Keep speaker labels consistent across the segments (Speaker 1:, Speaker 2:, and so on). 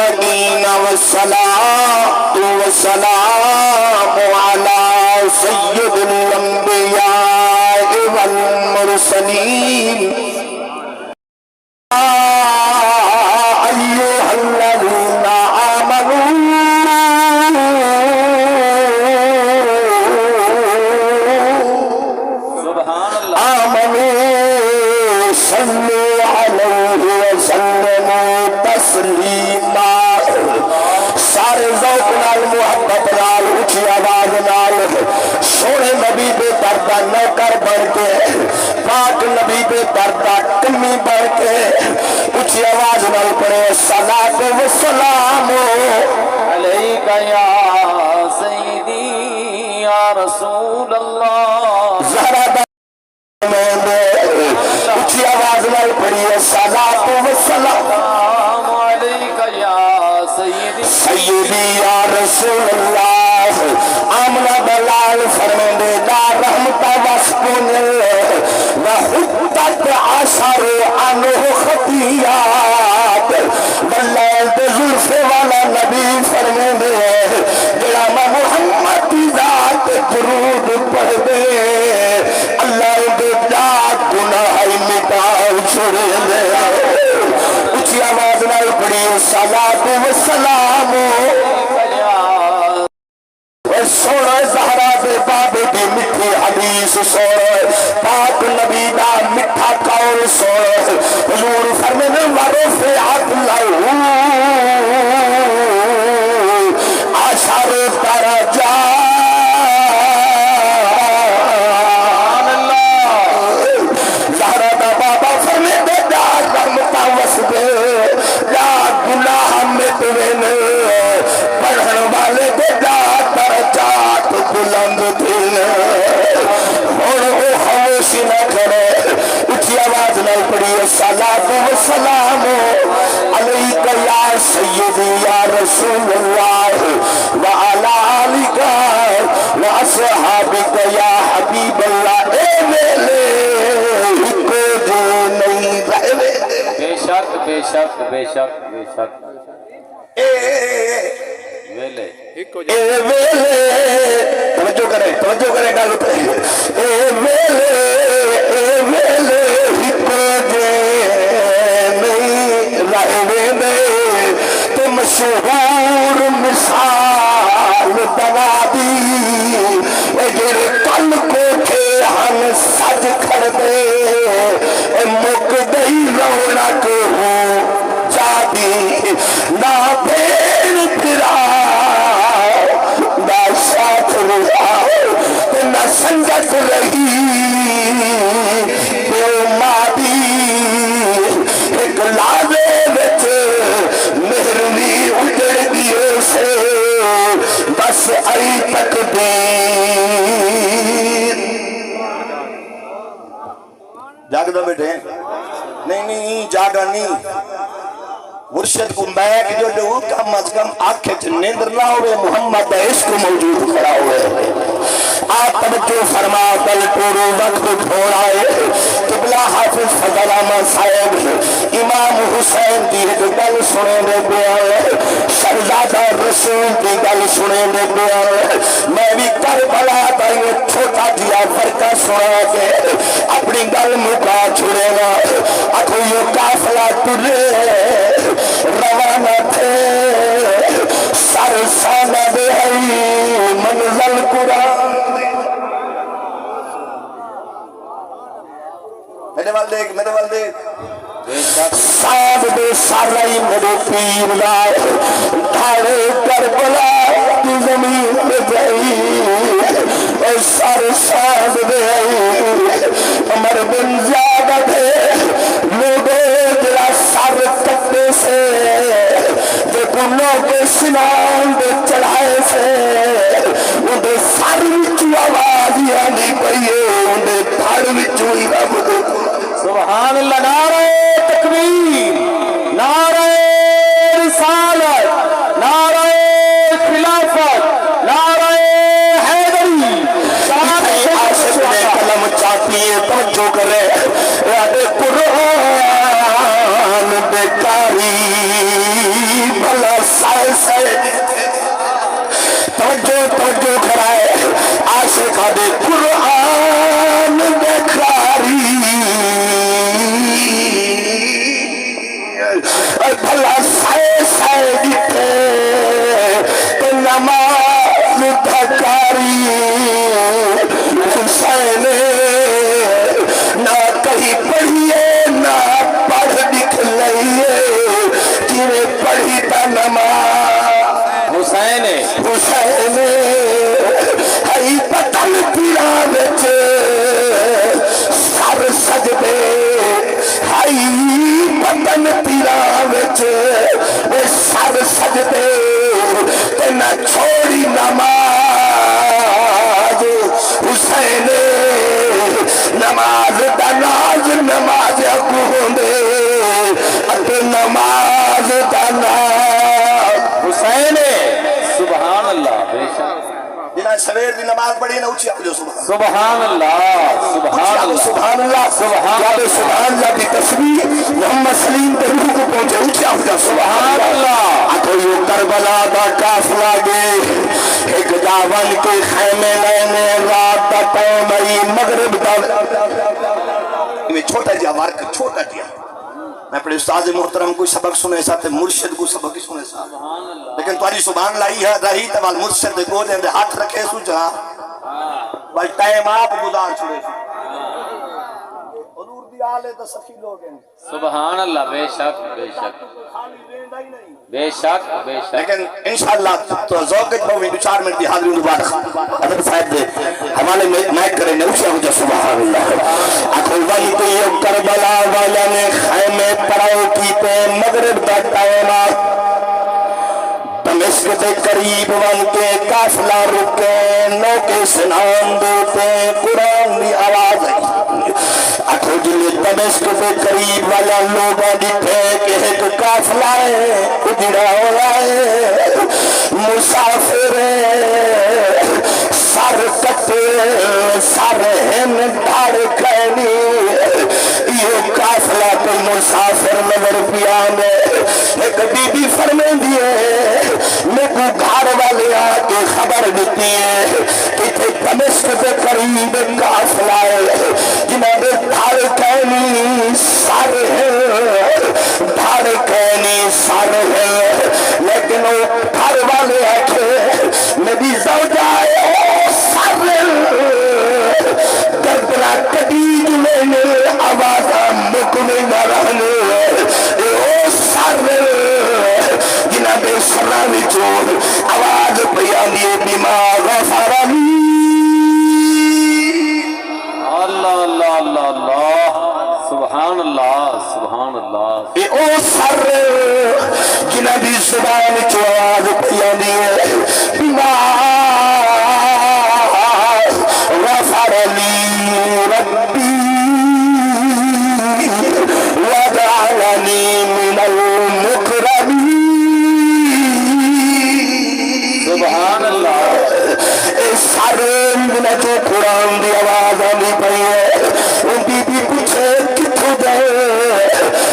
Speaker 1: أجمعين والصلاة والسلام على سيد الأنبياء والمرسلين أيها الذين آمنوا صلوا عليه وسلموا تسلیما سارے ذوق نال محبت نال اچھی آواز نال سونے نبی دے دردہ نوکر بن کے پاک نبی دے دردہ کمی بن کے اچھی آواز نال پڑھے صلاۃ و سلام
Speaker 2: علیکہ یا سیدی یا رسول اللہ
Speaker 1: زہرہ اچھی آواز نال پڑھیے صلاۃ و سلام
Speaker 2: علیکہ یا سیدی
Speaker 1: سیدی یا رسول اللہ آمنہ بلال فرمیندے لا رحمت واسکن وحدت عشر عنہ خطیات بلال دے ظلف والا نبی فرمیندے جڑا محمد کی ذات درود پڑھ دے اللہ دے جات گناہ مٹاؤ چھوڑے دے اچھی آواز نال پڑھی صلاۃ و سلام سونا زہرا دے بابے دی مٹھی حدیث سونا پاک نبی دا مٹھا قول سونا حضور فرمینے ورفعت لہو عشر درجات پڑھن والے دے درجات بلند دین اور وہ خاموشی نہ کرے اچھی آواز نہ پڑھیے صلاۃ و سلام علیکہ یا سیدی یا رسول اللہ وعلی آلکہ واصحابکہ یا حبیب اللہ اے ویلے کو جو نہیں رہے
Speaker 2: بے شک بے شک بے شک بے شک ویلے
Speaker 1: اے ویلے توجہ کریں گل پہ اے ویلے ہک دے نہیں رہے دے تو مشہور مثال بنا دی اگر کل کو تھے ہم سج کھڑ دے مک دئی رونق ہو جادی نہ پھر پھرا نہ ساتھ رہا نہ سنگت رہی تو مادی ایک لازے وچ مہرنی اجڑ دیے سے بس آئی تقدیر جاگ دو بیٹھے نہیں جاگا نہیں مرشد کو بیک جو لوگ کم از کم آنکھیں نیندر نہ ہوئے محمد عشق موجود کھڑا ہوئے آپ توجہ فرما دل پورو وقت تھوڑا ہے قبلہ حافظ فضل احمد صاحب امام حسین دی گل سنے دے گیا ہے شہزادہ رسول دی گل سنے دے گیا ہے میں بھی کربلا دا یہ چھوٹا دیا فرقہ سنا کے اپنی گل مکا چھوڑے گا اکھو یہ قافلہ ترے روانہ تھے سرسانہ دے منزل قرآن میرے والدے ساد دے سارائی میرے پیر لائے دھاڑے کربلا کی زمین میں جائی سر ساد دے عمر بن زیادہ دے لوگے جلا سر کٹے سے جو کنوں کے سنان دے چڑھائے سے اندھے سر وچو آوازی آنی پئیے اندھے دھاڑ وچو ہی رب دے
Speaker 2: سبحان اللہ نعرہ تکبیر نعرہ رسالت نعرہ خلافت نعرہ حیدری
Speaker 1: عاشق نے کلم چاہتی ہے توجہ کرے یاد قرآن بیکاری بھلا دے قرآن بکھاری بھلا سائے سائے دیتے تو نماز دھکاری حسین نہ کہیں پڑھیے نہ پڑھ لکھ لئیے جنہیں پڑھی تا نماز
Speaker 2: حسین
Speaker 1: حسین ہئی پتن پیرا بچ سر سجدے ہئی پتن پیرا بچ سر سجدے تے نہ چھوڑی نماز حسین نماز دا ناز نماز اکو ہوندے ات نماز دا ناز
Speaker 2: حسین سبحان اللہ بے شک
Speaker 1: جنہیں سویر دی نماز پڑھی نا اچھی اپنے
Speaker 2: سبحان اللہ سبحان اللہ
Speaker 1: سبحان اللہ سبحان اللہ کی تصویر محمد سلیم کے روح کو پہنچے اچھی اپنے سبحان اللہ آتو یہ کربلا دا کافلا گے ایک جاون کے خیمے لینے رات دا تیمئی مغرب دا میں چھوٹا جا وارک چھوٹا جا میں پڑے استاذ محترم کوئی سبق سنے ساتھ مرشد کو سبق ہی سنے ساتھ لیکن تمہاری سبحان لائی ہے رہی تو وال مرشد کو دیں دے ہاتھ رکھے سو جہاں وال ٹائم آپ گزار چھوڑے سو حضور دی آلے تو سخی لوگ ہیں
Speaker 2: سبحان اللہ بے شک بے شک بے شک بے شک
Speaker 1: لیکن انشاءاللہ تو ذوقت بہویں دو 4 منٹ دی حاضری مبارک حضرت صاحب دے حوالے میں مائک کرے نوشہ ہو جا سبحان اللہ اکھل والی تو یہ کربلا والا نے خیمے پڑاؤ کیتے مغرب دا ٹائمہ دمشق دے قریب ون کے کافلا رکے نو کے سنان دیتے قرآن دی آواز ہے اکھو جلے دمشق دے قریب والا لوگا دیتے کہ ایک کافلا ہے اجڑا ہوا ہے مسافر سر کتے سر ہن دھاڑ کھینی یہ کافلا کوئی مسافر نظر پیانے ایک بی بی فرمین دیئے میں کو گھار والے آکے خبر دیتی ہے کہ تھے دمشق کے قریب کافلا ہے جنہاں دے دھاڑ کھینی سر ہے دھاڑ کھینی سر ہے لیکن وہ گھار والے آکے نبی زوجہ ہے سر گردنا قدید میں آوازہ مکمل نہ رہنے او سر جنہ بے سلامی چور آواز پیانی بیما غفرانی
Speaker 2: اللہ اللہ اللہ اللہ سبحان اللہ سبحان اللہ
Speaker 1: او سر جنہ بے سلامی چور آواز پیانی بیما غفرانی ربی وجعلنی من المکرمین
Speaker 2: سبحان اللہ
Speaker 1: سارے ملے جو قرآن دی آواز آنی پئی ہے ان بی بی پوچھے کتھو گئے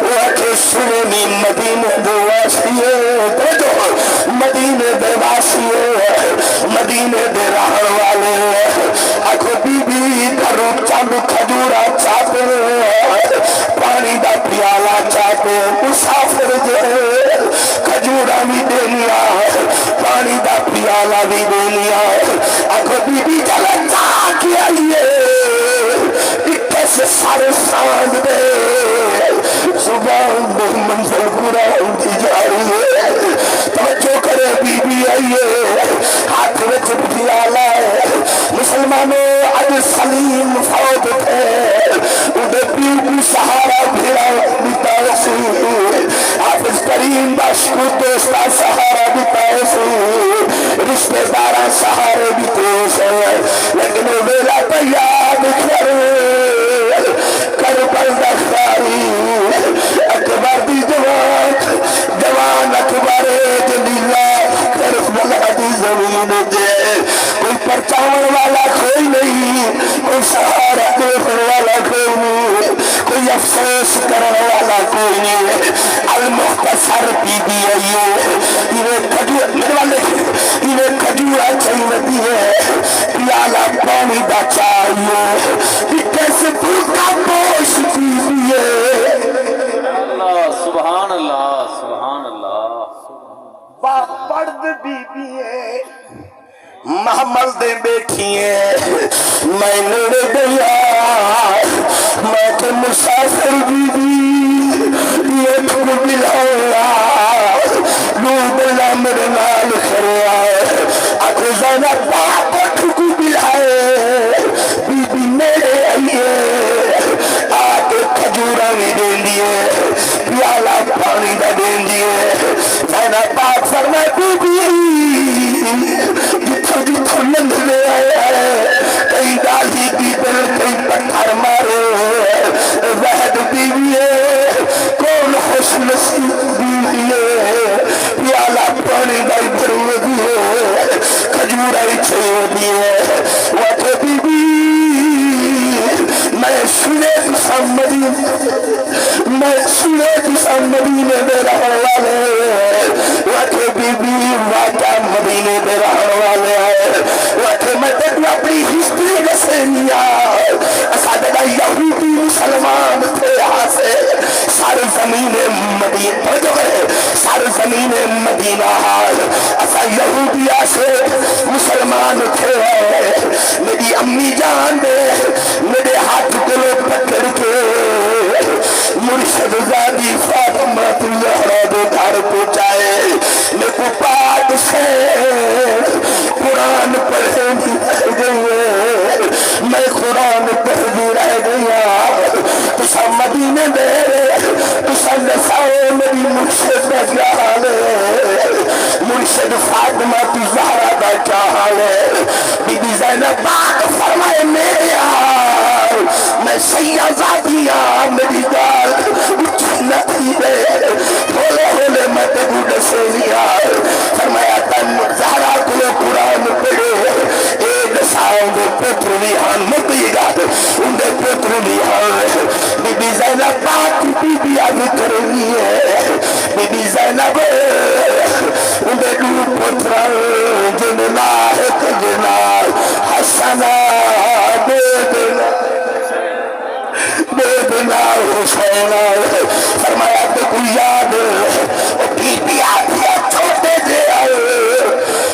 Speaker 1: وہ اکھے سنونی مدینے دے واسیے جو مدینے دے واسیے مدینے دے رہن والے اکھو بی بی گھروں چاندو کھجورا چاہتے پانی دا پیالہ چاہتے مسافر جے کھجورا بھی دینیا پانی دا پیالہ بھی دینیا اکھو بی بی جلے چاہ کیا لیے اکھے سے سارے ساند دے زبان دے منزل قرآن دی جاری ہے توجہ کرے بی بی آئیے ہاتھ وچ پیالہ ہے مسلمانوں اج سلیم فوت تھے اندھے پیو کی سہارا بھیڑا بیتا سی حافظ کریم باشکو دوستا سہارا بیتا سی رشتہ دارہ سہارے بیتے سے لیکن وہ ویلا پیاد کربل دخاری اکبر دی جوان اکبر جلیلہ کربلا دی زمین جے کوئی پرچاون والا کوئی نہیں کوئی سہارا دیکھنے والا کوئی نہیں کوئی افسوس کرنے والا کوئی نہیں المختصر بی بی آئیے انہیں کھجورا چاہیے ہے پیالہ پانی دا بیبییں محمل دے بیٹھیے میں نڑ گیا میں تو مسافر بیبی یہ تو بلایا لو بلا میرے نال کھڑیا اب زینب باپ کو بلائے بیبی میرے آئیے آگے کھجورا بھی دین دیے پیالہ پانی دا دین دیے زینب باپ فرمائے بیبی جتھو جتھو لندھنے آیا ہے کئی ڈالی کی دل کئی پتھر مارے وحد بیوی ہے کون خوش نصیب بیوی ہے پیالہ پانی دائی بھرو دیئے کھجورائی چھو دیئے وقت بیوی میں سنے تسا مدینے میں رہنے والے وقت بیوی واقع مدینے میں رہنے والے ہیں وقت میں تک اپنی ہسٹری دسے نیا اسادہ یہودی مسلمان تھے یہاں سے سارے زمین مدینہ جو ہے سارے زمین مدینہ حال اسا یہودیہ سے مسلمان تھے میری امی جان نے میرے ہاتھ دلوں پکڑ کے مرشد زادی فاطمہ زہرا دے گھر پہنچائے میرے کو پاک سے قرآن پڑھے بھی رہ گئے میں قرآن پڑھ بھی رہ گیا تسا مدینے میں تسا نسائے میری مرشد کا کیا حال ہے مرشد فاطمہ زہرا کا کیا حال ہے بی بی زینب پاک فرمائے میرے یار میں سیازادیاں میری دال جنتی ہے بولے بولے میں تبو دسے لیا فرمایا تن زہرا کو قرآن پڑھے ایک ساؤں دے پتر لیہان مکئی گا ان دے پتر لیہان بی بی زینب پاک بی بی آگے کرنی ہے بی بی زینب ان دے دو پتر جننا ہے کجنا حسنا بیدنا حسینا فرمایا تو کوئی یاد بی بی آگیا چھوٹے دے آئے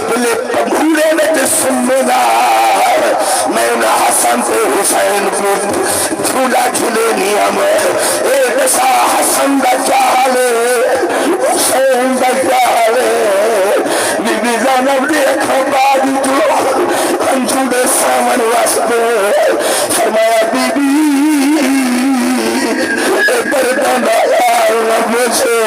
Speaker 1: بلے پبھولے میں تے سننا میں انہیں حسن سے حسین کو جھولا جھولے نیا میں ایک سا حسن دا چالے حسین دا چالے بی بی زینب دیکھا بادی جو انجھوڑے سامن واسطے فرمایا بی بی بردن آیا رب سے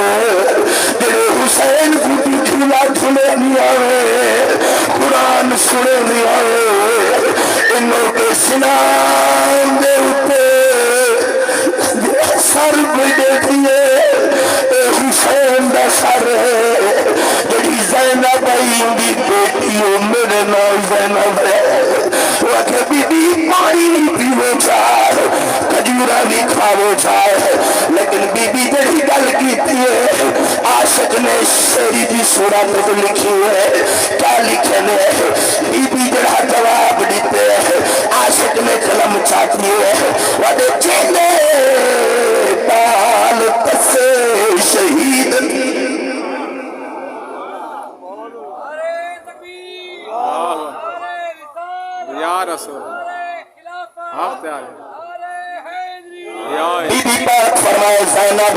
Speaker 1: جنہے حسین کو جھولا جھولے نیا میں قرآن سنے نیا میں انہوں کے سنان دے اتے سر کوئی دیکھئے حسین دا سر ہے جڑی زینب آئی بیٹیوں میرے نام زینب ہے وقت بی بی پانی نہیں پیوے چاہ کھجورا نہیں کھاوے چاہ لیکن بی بی جڑی گل کیتی ہے عاشق نے شیری دی صورت کو لکھی ہے کیا لکھے نے بی بی جڑا جواب دیتے عاشق نے قلم چاہتی ہے وعدے چیلے بال تسے شہید
Speaker 2: یا رسول آپ تیار ہے
Speaker 1: بی بی پاک فرمائے زینب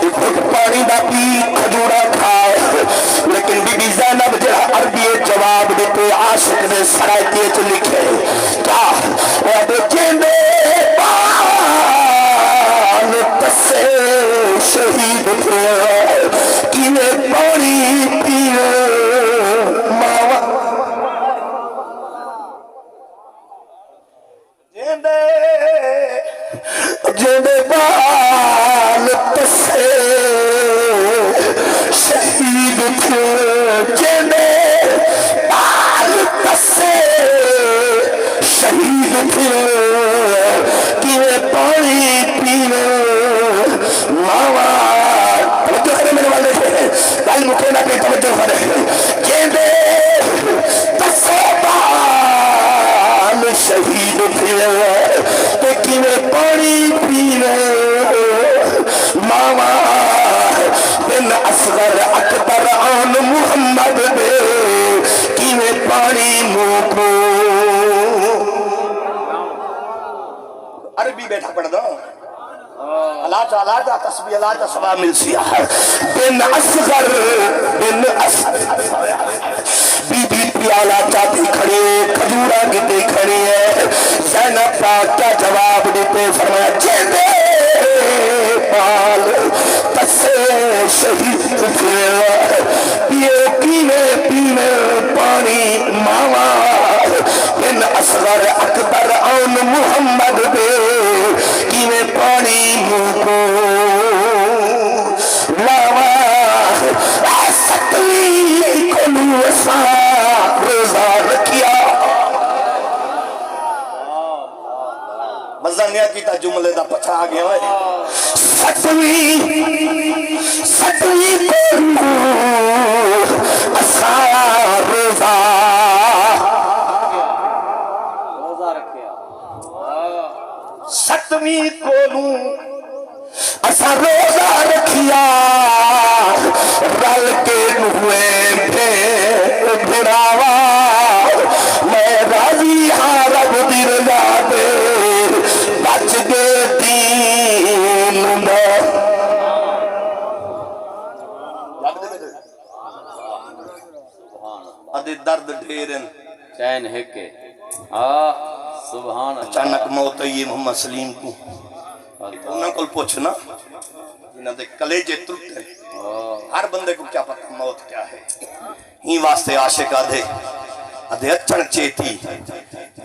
Speaker 1: ایک گھٹ پانی دا پی کھجورا کھائے لیکن بی بی زینب جہاں عربی جواب دیتے عاشق نے سرائیتی چ لکھے کیا وہ دیکھیں دے بال تسے شہید تھے کیوے پانی پیے ماوا جیندے بال تسے شہید تھے جیندے بال تسے شہید تھے کیوے پانی پیے ماوا توجہ کرے میرے والے گل مکھے نہ کہ توجہ کرے جیندے تسے بال شہید تھے تو کیوے پانی پیے ماوا بن اصغر اکبر آن محمد تعالیٰ دا تسبیح اللہ دا سوا مل سیا بن اصغر بن اصغر بی بی پیالہ چاہتی کھڑی کھجورہ گٹی کھڑی ہے زینب پاک کیا جواب دیتے فرمایا جیدے پال تسے شہید پیے پینے پانی ماما بن اصغر اکبر آن محمد دے کینے پانی منہ کو لاوا ستوی کلو اسا روزہ رکھیا مزہ نیا کیتا جملے دا پچھا آگیا ہے ستوی کلو اسا روزہ ستویں کولوں اسا روزہ رکھیا رل کے ہوئے بھراوا میں راضی ہاں رب دی رضا دے بچ گئے دین دا ادھے درد ڈھیرن
Speaker 2: چین ہے کہ سبحان اللہ
Speaker 1: اچانک موت ہے یہ محمد سلیم کو انہوں کو پوچھنا جنہوں دے کلیجے ترٹے ہر بندے کو کیا پتا موت کیا ہے ہی واسطے عاشق آدھے اچھن چیتی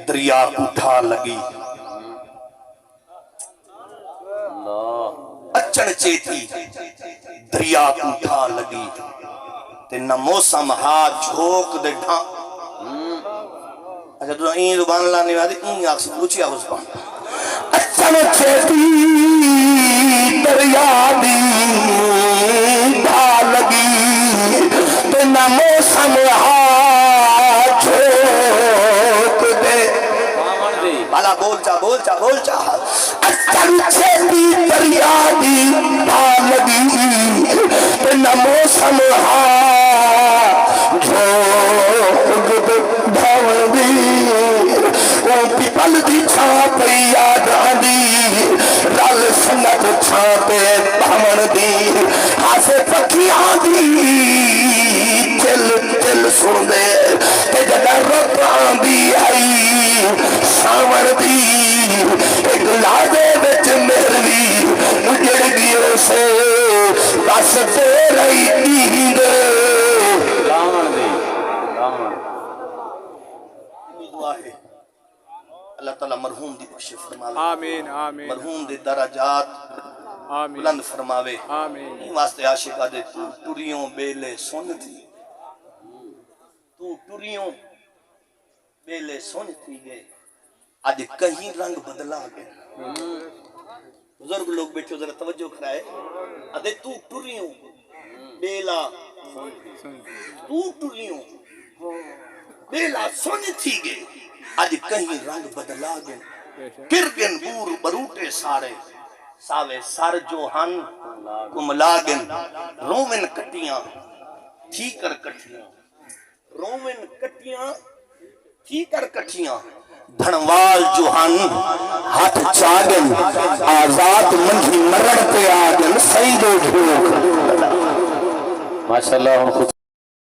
Speaker 1: دریا اٹھا لگی اچھن چیتی دریا اٹھا لگی تے نہ موسم ہاتھ جھوک دے ڈھاں اچھا تو این زبان اللہ نہیں آدھی این آکس اچھی آگو زبان اچھن چیتی دریا دی ڈھا لگی تے نہ موسم ہاتھ جھوک دے بالا بول چا اچھن چیتی دریا دی ڈھا لگی تے نہ موسم ہاتھ جھوک دے بھاون دی پیپل دی چھاپ یاد آندی رل سنت چھاپے بھاون دی ہاسے پکیاں دی تل سن دے تے جگہ رب آندی آئی ساور دی ایک لادے بچ میری اجڑ گیوں سے بس دے رہی نیند اللہ تعالیٰ مرحوم دی بخش فرماوے
Speaker 3: آمین آمین
Speaker 1: مرحوم دی درجات بلند فرماوے
Speaker 3: آمین
Speaker 1: واسطے عاشقہ دے تو ٹریوں بیلے سن تھی تو ٹریوں بیلے سن تھی گئے آج کہیں رنگ بدلا گئے بزرگ لوگ بیٹھے ذرا توجہ کرائے آدھے تو ٹریوں بیلا تو ٹریوں بیلا سن تھی گئے آج کہیں رنگ بدلا گئے کرگن بور بروٹے سارے ساوے سر جو ہن کملاگن رومن کٹیاں تھی کر کٹیاں رومن کٹیاں تھی کر کٹیاں دھنوال جو ہن ہاتھ چاگن آزاد منجھی مرڑ پہ آگن سیدو بھوک
Speaker 2: ماشاءاللہ